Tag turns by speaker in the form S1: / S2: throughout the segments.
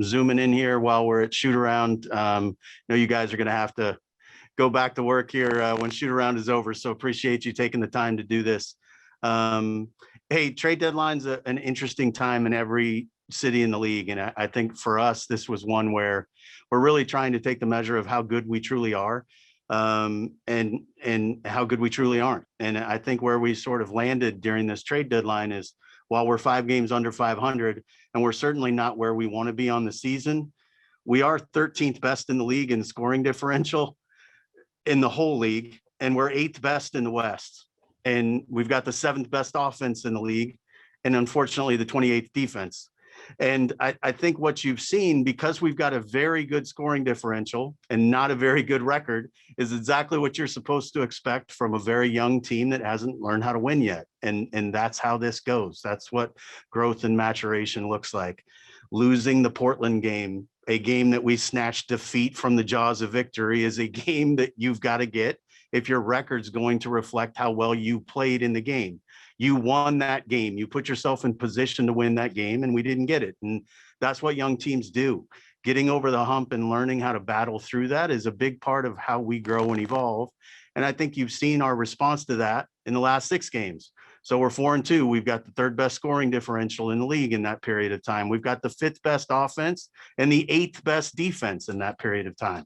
S1: zooming in here while we're at shoot around. I know you guys are going to have to go back to work here when shoot around is over. So appreciate you taking the time to do this. Hey, trade deadline's an interesting time in every city in the league. And I think for us, this was one where we're really trying to take the measure of how good we truly are, and how good we truly aren't. And I think where we sort of landed during this trade deadline is, while we're 5 games under 500, and we're certainly not where we want to be on the season, we are 13th best in the league in scoring differential in the whole league, and we're 8th best in the West. And we've got the 7th best offense in the league, and unfortunately the 28th defense. And I think what you've seen, because we've got a very good scoring differential and not a very good record, is exactly what you're supposed to expect from a very young team that hasn't learned how to win yet. And that's how this goes. That's what growth and maturation looks like. Losing the Portland game, a game that we snatched defeat from the jaws of victory, is a game that you've got to get if your record's going to reflect how well you played in the game. You won that game. You put yourself in position to win that game, and we didn't get it. And that's what young teams do. Getting over the hump and learning how to battle through that is a big part of how we grow and evolve. And I think you've seen our response to that in the last 6 games. So we're 4-2. We've got the 3rd best scoring differential in the league in that period of time. We've got the 5th best offense and the 8th best defense in that period of time.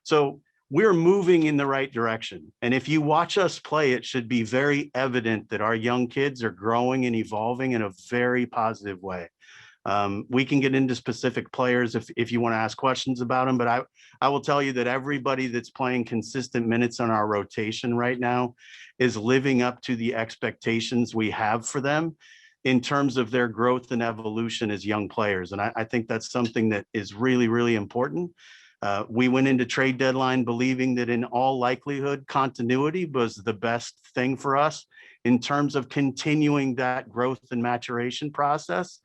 S1: So we're moving in the right direction. And if you watch us play, it should be very evident that our young kids are growing and evolving in a very positive way. We can get into specific players if you want to ask questions about them, but I will tell you that everybody that's playing consistent minutes on our rotation right now is living up to the expectations we have for them in terms of their growth and evolution as young players. And I think that's something that is really, really important. We went into trade deadline believing that in all likelihood, continuity was the best thing for us in terms of continuing that growth and maturation process.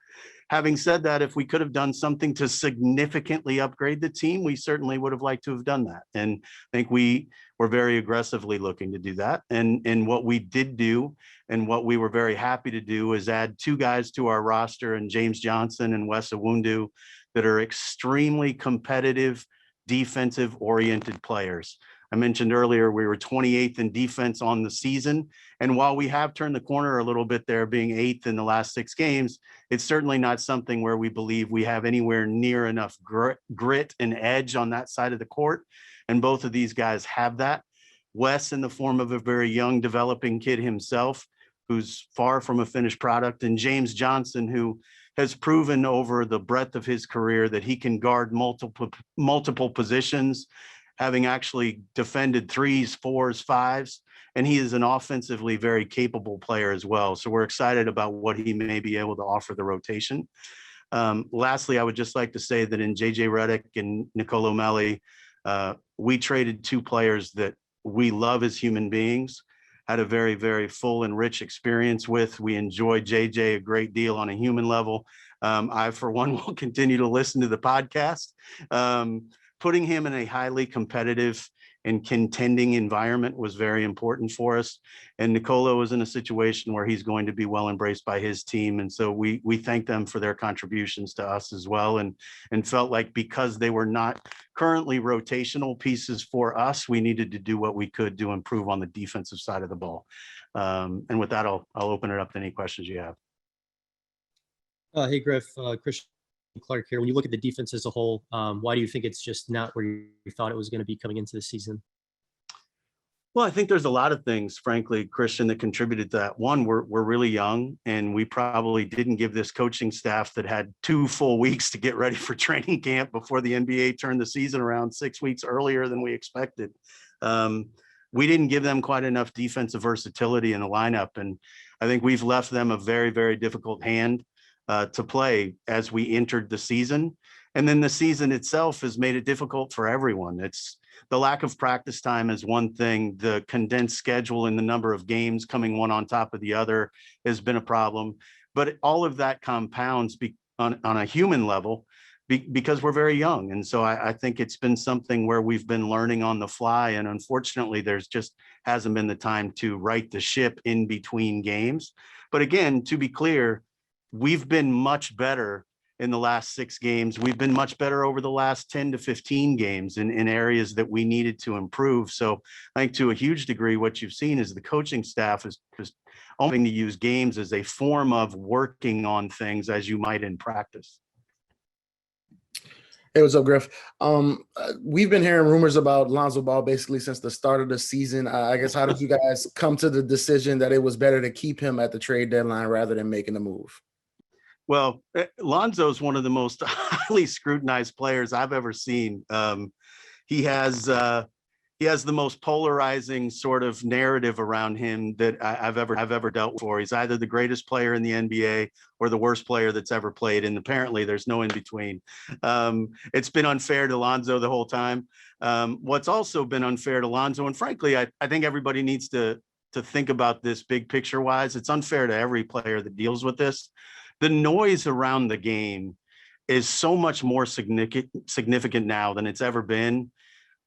S1: Having said that, if we could have done something to significantly upgrade the team, we certainly would have liked to have done that. And I think we were very aggressively looking to do that. And what we did do, and what we were very happy to do, is add 2 guys to our roster, and James Johnson and Wes Iwundu, that are extremely competitive, defensive-oriented players. I mentioned earlier we were 28th in defense on the season. And while we have turned the corner a little bit there, being 8th in the last 6 games, it's certainly not something where we believe we have anywhere near enough grit and edge on that side of the court. And both of these guys have that. Wes, in the form of a very young developing kid himself, who's far from a finished product, and James Johnson, who has proven over the breadth of his career that he can guard multiple positions, having actually defended 3s, 4s, 5s, and he is an offensively very capable player as well. So we're excited about what he may be able to offer the rotation. Lastly, I would just like to say that in JJ Redick and Nicolo Melli, we traded 2 players that we love as human beings, had a very, very full and rich experience with. We enjoyed JJ a great deal on a human level. I, for one, will continue to listen to the podcast. Putting him in a highly competitive and contending environment was very important for us. And Nicolo is in a situation where he's going to be well embraced by his team. And so we thank them for their contributions to us as well. And felt like because they were not currently rotational pieces for us, we needed to do what we could to improve on the defensive side of the ball. And with that, I'll open it up to any questions you have.
S2: Hey, Griff, Christian Clark here. When you look at the defense as a whole, why do you think it's just not where you thought it was going to be coming into the season?
S1: Well, I think there's a lot of things, frankly, Christian, that contributed to that. One, we're really young, and we probably didn't give this coaching staff that had 2 full weeks to get ready for training camp before the NBA turned the season around 6 weeks earlier than we expected. We didn't give them quite enough defensive versatility in the lineup, and I think we've left them a very, very difficult hand to play as we entered the season. And then the season itself has made it difficult for everyone. It's the lack of practice time is one thing. The condensed schedule and the number of games coming one on top of the other has been a problem. But all of that compounds on a human level because we're very young. And so I think it's been something where we've been learning on the fly. And unfortunately, there's just hasn't been the time to right the ship in between games. But again, to be clear, we've been much better in the last 6 games. We've been much better over the last 10 to 15 games in areas that we needed to improve. So I think to a huge degree, what you've seen is the coaching staff is just hoping to use games as a form of working on things as you might in practice.
S3: Hey, what's up, Griff? We've been hearing rumors about Lonzo Ball basically since the start of the season. I guess, how did you guys come to the decision that it was better to keep him at the trade deadline rather than making a move?
S1: Well, Lonzo's one of the most highly scrutinized players I've ever seen. He has the most polarizing sort of narrative around him that I've ever dealt with. He's either the greatest player in the NBA or the worst player that's ever played, and apparently there's no in between. It's been unfair to Lonzo the whole time. What's also been unfair to Lonzo, and frankly, I think everybody needs to think about this big picture wise. It's unfair to every player that deals with this. The noise around the game is so much more significant now than it's ever been.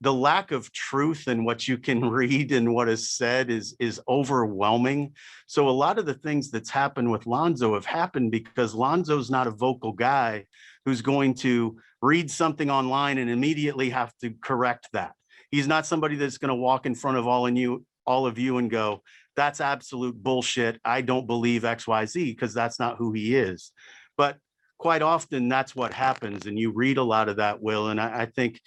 S1: The lack of truth in what you can read and what is said is overwhelming. So a lot of the things that's happened with Lonzo have happened because Lonzo's not a vocal guy who's going to read something online and immediately have to correct that. He's not somebody that's going to walk in front of all of you and go, that's absolute bullshit. I don't believe XYZ, because that's not who he is. But quite often that's what happens. And you read a lot of that, Will. And I think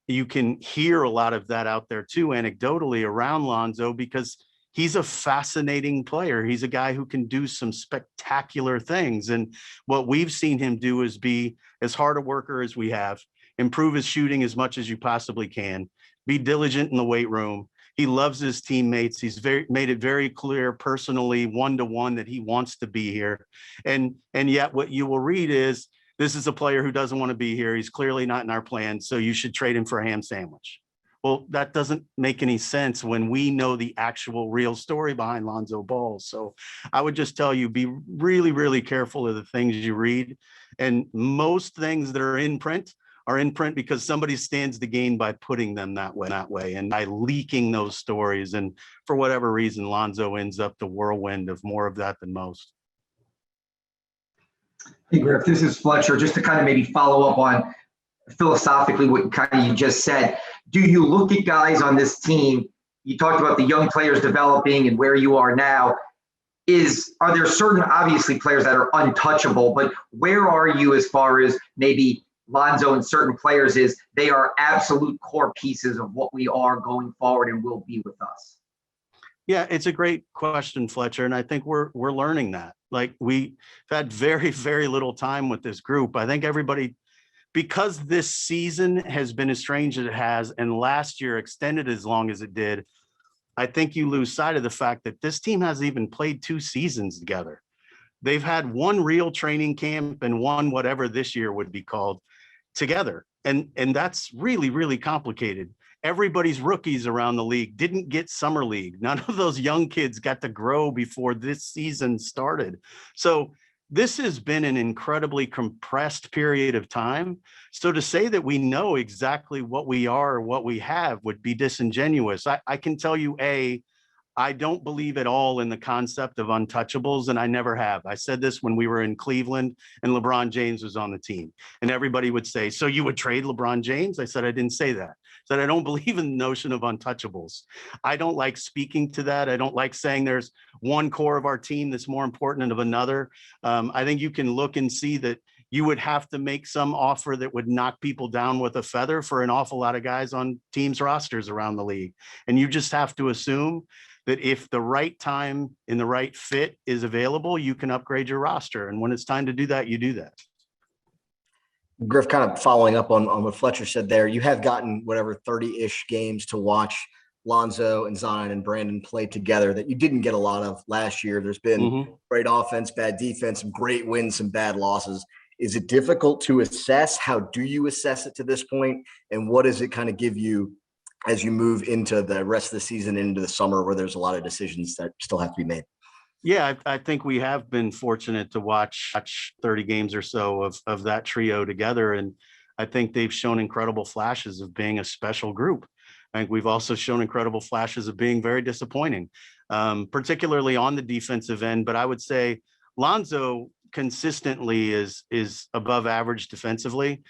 S1: you can hear a lot of that out there too, anecdotally, around Lonzo, because he's a fascinating player. He's a guy who can do some spectacular things. And what we've seen him do is be as hard a worker as we have, improve his shooting as much as you possibly can, be diligent in the weight room. He loves his teammates. He's made it very clear personally, one-to-one, that he wants to be here. And yet what you will read is, this is a player who doesn't want to be here. He's clearly not in our plan, so you should trade him for a ham sandwich. Well, that doesn't make any sense when we know the actual real story behind Lonzo Ball. So I would just tell you, be really, really careful of the things you read. And most things that are in print because somebody stands to gain by putting them that way and by leaking those stories. And for whatever reason, Lonzo ends up the whirlwind of more of that than most.
S4: Hey, Griff, this is Fletcher. Just to kind of maybe follow up on philosophically what kind of you just said. Do you look at guys on this team? You talked about the young players developing and where you are now. Are there certain, obviously, players that are untouchable, but where are you as far as maybe Lonzo and certain players is they are absolute core pieces of what we are going forward and will be with us?
S1: Yeah, it's a great question, Fletcher. And I think we're learning that. Like, we've had very, very little time with this group. I think everybody, because this season has been as strange as it has, and last year extended as long as it did, I think you lose sight of the fact that this team hasn't even played 2 seasons together. They've had one real training camp and one, whatever this year would be called, together. And that's really, really complicated. Everybody's rookies around the league didn't get summer league. None of those young kids got to grow before this season started. So this has been an incredibly compressed period of time. So to say that we know exactly what we are or what we have would be disingenuous. I can tell you, I don't believe at all in the concept of untouchables, and I never have. I said this when we were in Cleveland and LeBron James was on the team, and everybody would say, so you would trade LeBron James? I said, I didn't say that. I said, I don't believe in the notion of untouchables. I don't like speaking to that. I don't like saying there's one core of our team that's more important than of another. I think you can look and see that you would have to make some offer that would knock people down with a feather for an awful lot of guys on teams' rosters around the league. And you just have to assume that if the right time and the right fit is available, you can upgrade your roster. And when it's time to do that, you do that.
S5: Griff, kind of following up on what Fletcher said there, you have gotten whatever 30-ish games to watch Lonzo and Zion and Brandon play together that you didn't get a lot of last year. There's been great offense, bad defense, some great wins, some bad losses. Is it difficult to assess? How do you assess it to this point? And what does it kind of give you as you move into the rest of the season, into the summer, where there's a lot of decisions that still have to be made?
S1: Yeah, I think we have been fortunate to watch 30 games or so of that trio together. And I think they've shown incredible flashes of being a special group. I think we've also shown incredible flashes of being very disappointing, particularly on the defensive end. But I would say Lonzo consistently is above average defensively.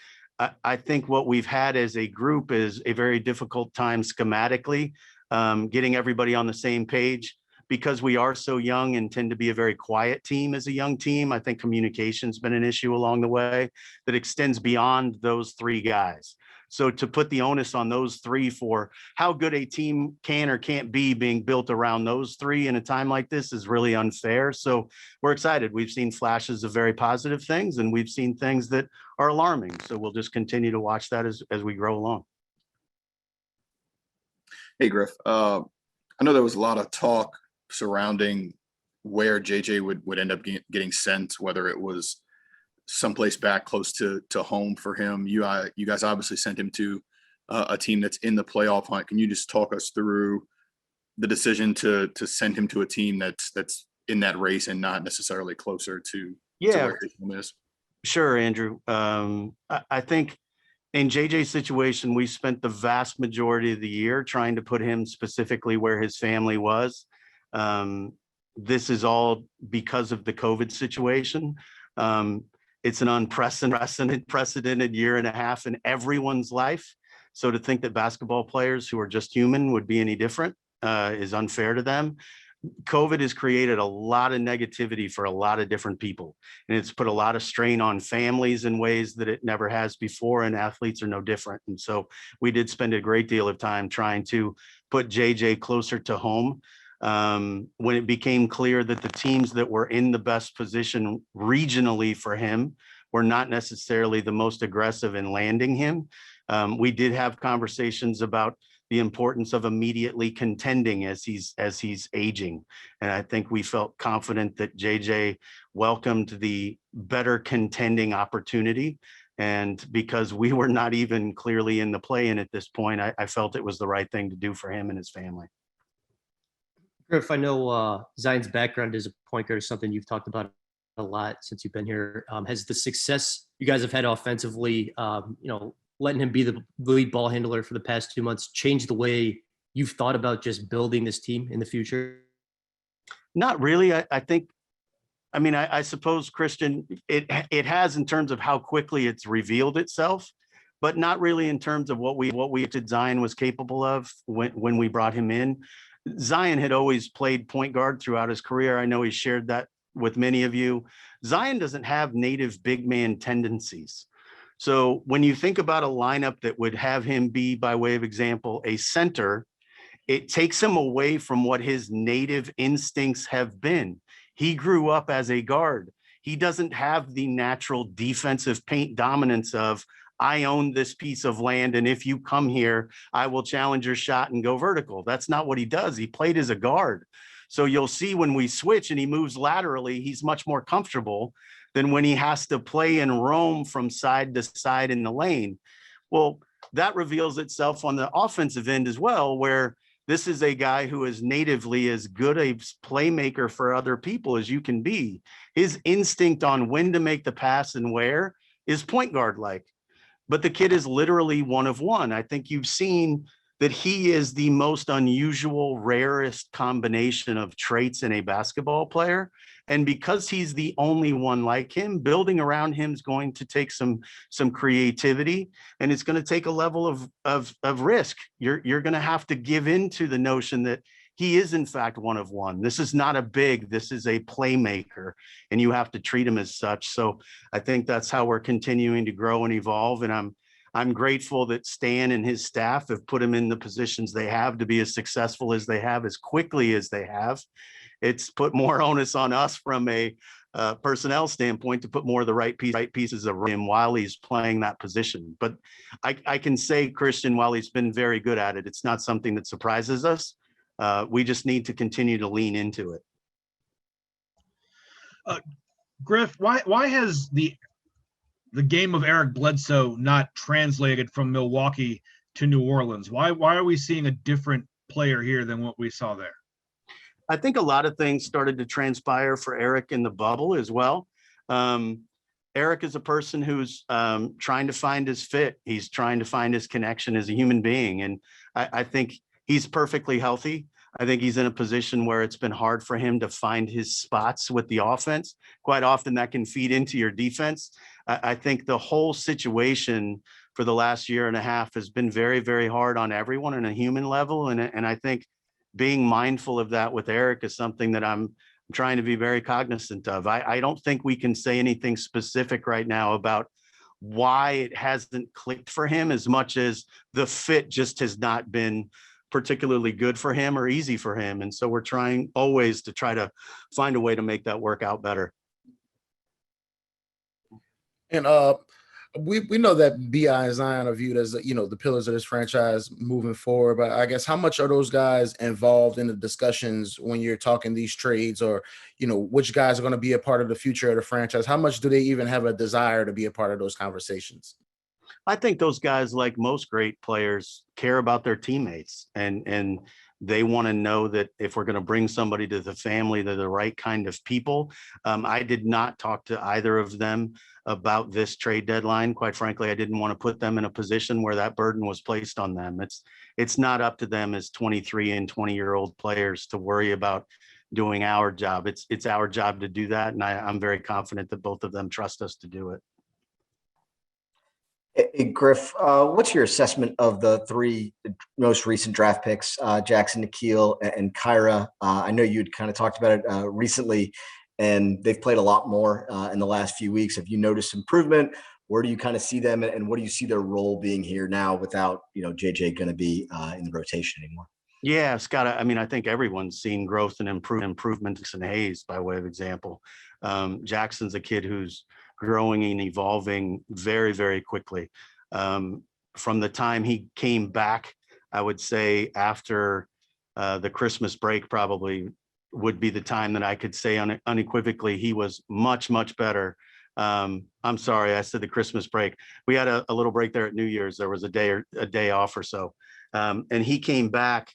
S1: I think what we've had as a group is a very difficult time schematically, getting everybody on the same page because we are so young and tend to be a very quiet team as a young team. I think communication's been an issue along the way that extends beyond those three guys. So to put the onus on those three for how good a team can or can't be being built around those three in a time like this is really unfair. So we're excited. We've seen flashes of very positive things and we've seen things that are alarming. So we'll just continue to watch that as we grow along.
S6: Hey, Griff. I know there was a lot of talk surrounding where JJ would end up getting sent, whether it was someplace back close to home for him. You guys obviously sent him to a team that's in the playoff hunt. Can you just talk us through the decision to send him to a team that's in that race and not necessarily closer to where his home is?
S1: Sure, Andrew. I think in JJ's situation, we spent the vast majority of the year trying to put him specifically where his family was. This is all because of the COVID situation. It's an unprecedented year and a half in everyone's life. So to think that basketball players who are just human would be any different is unfair to them. COVID has created a lot of negativity for a lot of different people, and it's put a lot of strain on families in ways that it never has before, and athletes are no different. And so we did spend a great deal of time trying to put JJ closer to home. When it became clear that the teams that were in the best position regionally for him were not necessarily the most aggressive in landing him, we did have conversations about the importance of immediately contending as he's aging. And I think we felt confident that JJ welcomed the better contending opportunity. And because we were not even clearly in the play-in at this point, I felt it was the right thing to do for him and his family.
S2: Griff, I know Zion's background as a point guard is something you've talked about a lot since you've been here. Has the success you guys have had offensively, letting him be the lead ball handler for the past 2 months, changed the way you've thought about just building this team in the future?
S1: Not really. I suppose, Christian, it has in terms of how quickly it's revealed itself, but not really in terms of what we did Zion was capable of when we brought him in. Zion had always played point guard throughout his career. I know he shared that with many of you. Zion doesn't have native big man tendencies. So when you think about a lineup that would have him be, by way of example, a center, it takes him away from what his native instincts have been. He grew up as a guard. He doesn't have the natural defensive paint dominance of, I own this piece of land, and if you come here, I will challenge your shot and go vertical. That's not what he does. He played as a guard. So you'll see when we switch and he moves laterally, he's much more comfortable than when he has to play and roam from side to side in the lane. Well, that reveals itself on the offensive end as well, where this is a guy who is natively as good a playmaker for other people as you can be. His instinct on when to make the pass and where is point guard like. But the kid is literally one of one. I think you've seen that he is the most unusual, rarest combination of traits in a basketball player. And because he's the only one like him, building around him is going to take some creativity, and it's going to take a level of risk. You're going to have to give into the notion that he is in fact one of one. This is not a big, this is a playmaker, and you have to treat him as such. So I think that's how we're continuing to grow and evolve. And I'm grateful that Stan and his staff have put him in the positions they have to be as successful as they have, as quickly as they have. It's put more onus on us from a personnel standpoint to put more of the right pieces of him while he's playing that position. But I can say, Christian, while he's been very good at it, it's not something that surprises us. We just need to continue to lean into it.
S7: Griff, why has the game of Eric Bledsoe not translated from Milwaukee to New Orleans? Why are we seeing a different player here than what we saw there?
S1: I think a lot of things started to transpire for Eric in the bubble as well. Eric is a person who's trying to find his fit. He's trying to find his connection as a human being. And I think he's perfectly healthy. I think he's in a position where it's been hard for him to find his spots with the offense. Quite often that can feed into your defense. I think the whole situation for the last year and a half has been very, very hard on everyone on a human level. And I think being mindful of that with Eric is something that I'm trying to be very cognizant of. I don't think we can say anything specific right now about why it hasn't clicked for him as much as the fit just has not been particularly good for him or easy for him. And so we're trying always to try to find a way to make that work out better.
S3: And we know that BI and Zion are viewed as, the pillars of this franchise moving forward. But I guess how much are those guys involved in the discussions when you're talking these trades, or, which guys are going to be a part of the future of the franchise? How much do they even have a desire to be a part of those conversations?
S1: I think those guys, like most great players, care about their teammates, and they want to know that if we're going to bring somebody to the family, they're the right kind of people. I did not talk to either of them about this trade deadline. Quite frankly, I didn't want to put them in a position where that burden was placed on them. It's not up to them as 23 and 20-year-old players to worry about doing our job. It's our job to do that, and I'm very confident that both of them trust us to do it.
S5: Hey, Griff, what's your assessment of the three most recent draft picks, Jackson, Nikhil, and Kyra? I know you'd kind of talked about it recently, and they've played a lot more in the last few weeks. Have you noticed improvement? Where do you kind of see them, and what do you see their role being here now without, JJ going to be in the rotation anymore?
S1: Yeah, Scott, I think everyone's seen growth and improvements in Hayes, by way of example. Jackson's a kid who's growing and evolving very, very quickly. From the time he came back, I would say after the Christmas break probably would be the time that I could say unequivocally he was much, much better. I'm sorry, I said the Christmas break. We had a little break there at New Year's. There was a day off or so. And he came back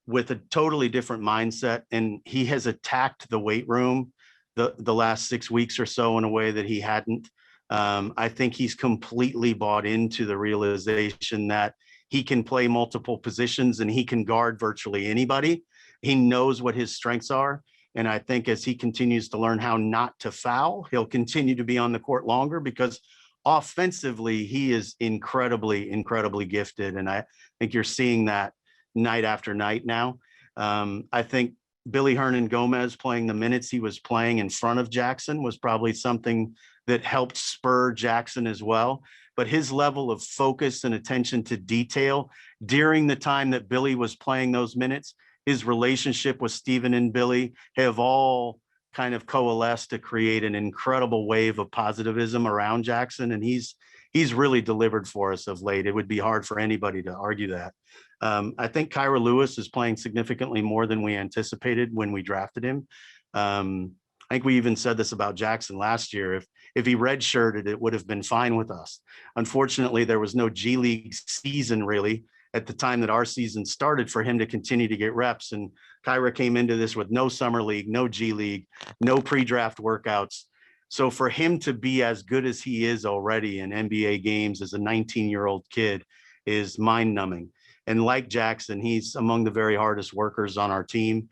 S1: with a totally different mindset, and he has attacked the weight room the last 6 weeks or so in a way that he hadn't. I think he's completely bought into the realization that he can play multiple positions and he can guard virtually anybody. He knows what his strengths are. And I think as he continues to learn how not to foul, he'll continue to be on the court longer, because offensively, he is incredibly, incredibly gifted. And I think you're seeing that night after night now. I think Billy Hernan-Gomez playing the minutes he was playing in front of Jackson was probably something that helped spur Jackson as well. But his level of focus and attention to detail during the time that Billy was playing those minutes, his relationship with Steven and Billy have all kind of coalesced to create an incredible wave of positivism around Jackson. And he's really delivered for us of late. It would be hard for anybody to argue that. I think Kyra Lewis is playing significantly more than we anticipated when we drafted him. I think we even said this about Jackson last year. If he redshirted, it would have been fine with us. Unfortunately, there was no G League season really at the time that our season started for him to continue to get reps. And Kyra came into this with no summer league, no G League, no pre-draft workouts. So for him to be as good as he is already in NBA games as a 19-year-old kid is mind-numbing. And like Jackson, he's among the very hardest workers on our team.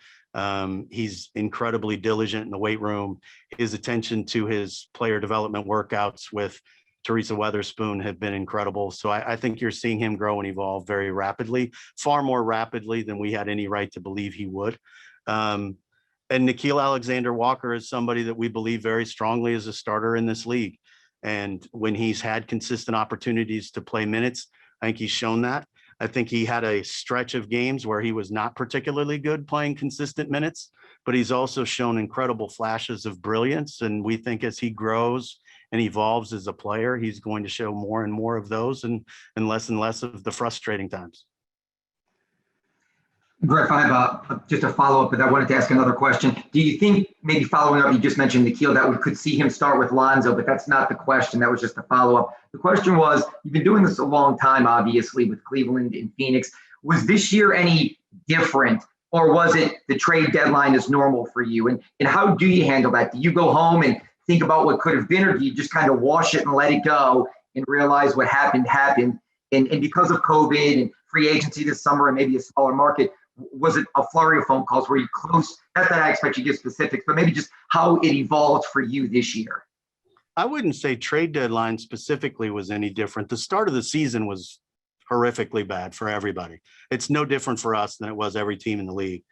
S1: He's incredibly diligent in the weight room. His attention to his player development workouts with Teresa Weatherspoon have been incredible. So I think you're seeing him grow and evolve very rapidly, far more rapidly than we had any right to believe he would. And Nickeil Alexander-Walker is somebody that we believe very strongly is a starter in this league. And when he's had consistent opportunities to play minutes, I think he's shown that. I think he had a stretch of games where he was not particularly good playing consistent minutes, but he's also shown incredible flashes of brilliance. And we think as he grows and evolves as a player, he's going to show more and more of those and less of the frustrating times.
S4: Griff, I have just a follow-up, but I wanted to ask another question. Do you think, maybe following up, you just mentioned Nikhil, that we could see him start with Lonzo, but that's not the question. That was just a follow-up. The question was, you've been doing this a long time, obviously, with Cleveland and Phoenix. Was this year any different, or was it the trade deadline is normal for you? And how do you handle that? Do you go home and think about what could have been, or do you just kind of wash it and let it go and realize what happened? And because of COVID and free agency this summer and maybe a smaller market, Was it a flurry of phone calls? Were you close? Not that I expect you to give specifics, but maybe just how it evolved for you this year.
S1: I wouldn't say trade deadline specifically was any different. The start of the season was horrifically bad for everybody. It's no different for us than it was every team in the league.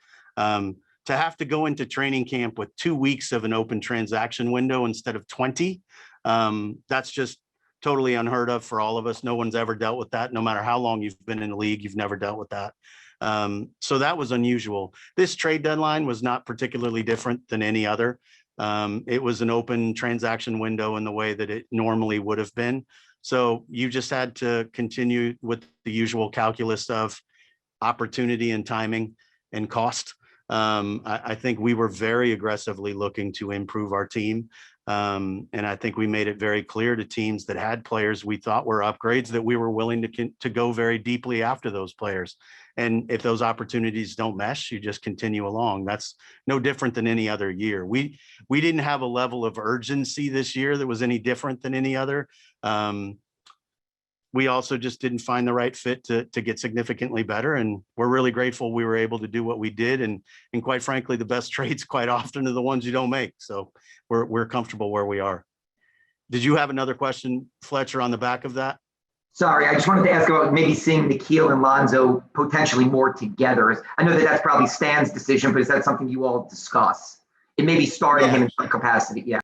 S1: To have to go into training camp with 2 weeks of an open transaction window instead of 20, that's just totally unheard of for all of us. No one's ever dealt with that. No matter how long you've been in the league, you've never dealt with that. So that was unusual. This trade deadline was not particularly different than any other. It was an open transaction window in the way that it normally would have been. So you just had to continue with the usual calculus of opportunity and timing and cost. I think we were very aggressively looking to improve our team. And I think we made it very clear to teams that had players we thought were upgrades that we were willing to go very deeply after those players. And if those opportunities don't mesh, you just continue along. That's no different than any other year. We didn't have a level of urgency this year that was any different than any other. We also just didn't find the right fit to get significantly better. And we're really grateful we were able to do what we did. And quite frankly, the best trades quite often are the ones you don't make. So we're comfortable where we are. Did you have another question, Fletcher, on the back of that?
S4: Sorry, I just wanted to ask about maybe seeing Nickeil and Lonzo potentially more together. I know that that's probably Stan's decision, but is that something you all discuss? It may be starting him in some capacity. Yeah.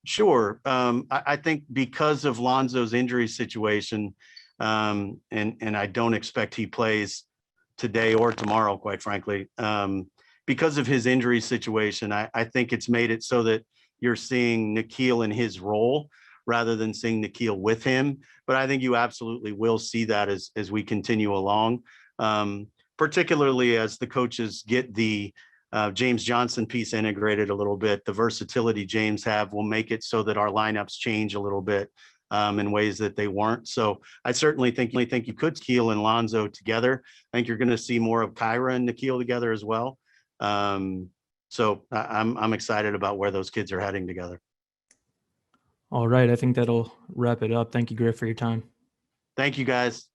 S1: Sure. I think because of Lonzo's injury situation, and I don't expect he plays today or tomorrow, quite frankly, because of his injury situation, I think it's made it so that you're seeing Nickeil in his role rather than seeing Nickeil with him. But I think you absolutely will see that as we continue along, particularly as the coaches get the James Johnson piece integrated a little bit. The versatility James have will make it so that our lineups change a little bit in ways that they weren't. So I certainly think you could Nickeil and Lonzo together. I think you're going to see more of Kyra and Nickeil together as well. So I'm excited about where those kids are heading together.
S8: All right. I think that'll wrap it up. Thank you, Griff, for your time.
S1: Thank you, guys.